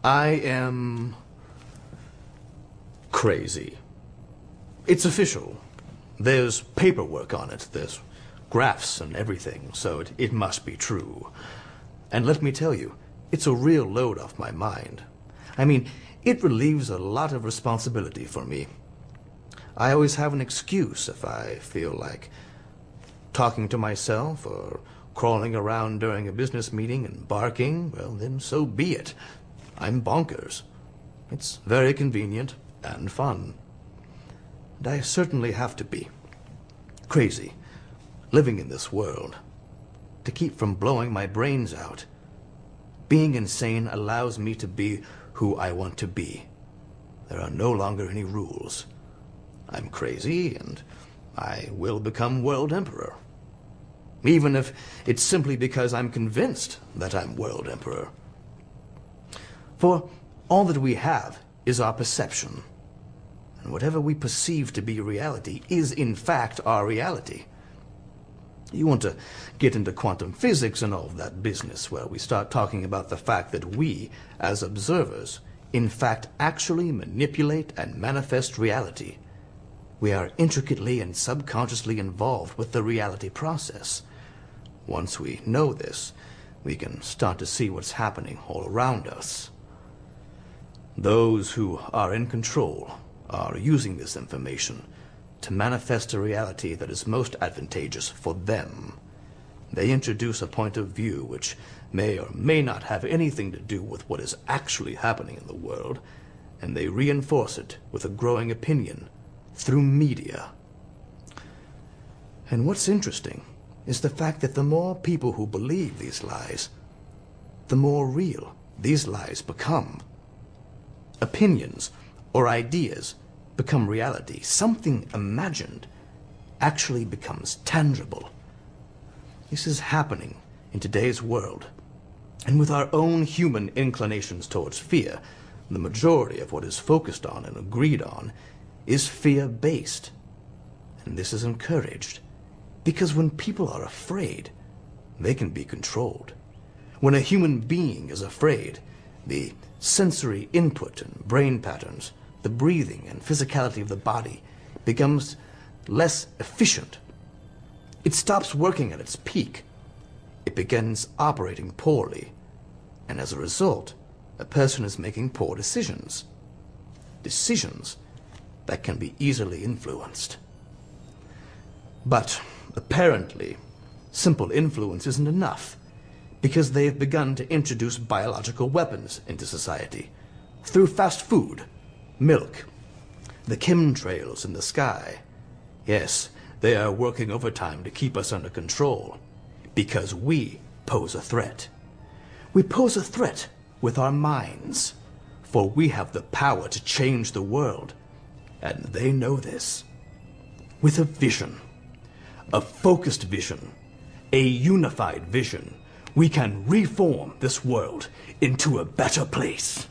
I am crazy. It's official. There's paperwork on it. There's graphs and everything, so it must be true. And let me tell you, it's a real load off my mind. I mean, it relieves a lot of responsibility for me. I always have an excuse if I feel like talking to myself or crawling around during a business meeting and barking. Well, then so be it. I'm bonkers. It's very convenient and fun. And I certainly have to be crazy, living in this world, to keep from blowing my brains out. Being insane allows me to be who I want to be. There are no longer any rules. I'm crazy, and I will become world emperor. Even if it's simply because I'm convinced that I'm world emperor. For all that we have is our perception. And whatever we perceive to be reality is in fact our reality. You want to get into quantum physics and all of that business where we start talking about the fact that we, as observers, in fact actually manipulate and manifest reality. We are intricately and subconsciously involved with the reality process. Once we know this, we can start to see what's happening all around us. Those who are in control are using this information to manifest a reality that is most advantageous for them. They introduce a point of view which may or may not have anything to do with what is actually happening in the world, and they reinforce it with a growing opinion through media. And what's interesting is the fact that the more people who believe these lies, the more real these lies become. Opinions or ideas become reality. Something imagined actually becomes tangible. This is happening in today's world. And with our own human inclinations towards fear, the majority of what is focused on and agreed on is fear-based. And this is encouraged because when people are afraid, they can be controlled. When a human being is afraid, the sensory input and brain patterns, the breathing and physicality of the body becomes less efficient. It stops working at its peak. It begins operating poorly. And as a result, a person is making poor decisions. Decisions that can be easily influenced. But apparently, simple influence isn't enough, because they have begun to introduce biological weapons into society through fast food, milk, the chemtrails in the sky. Yes, they are working overtime to keep us under control, because we pose a threat. We pose a threat with our minds, for we have the power to change the world, and they know this. With a vision, a focused vision, a unified vision, we can reform this world into a better place.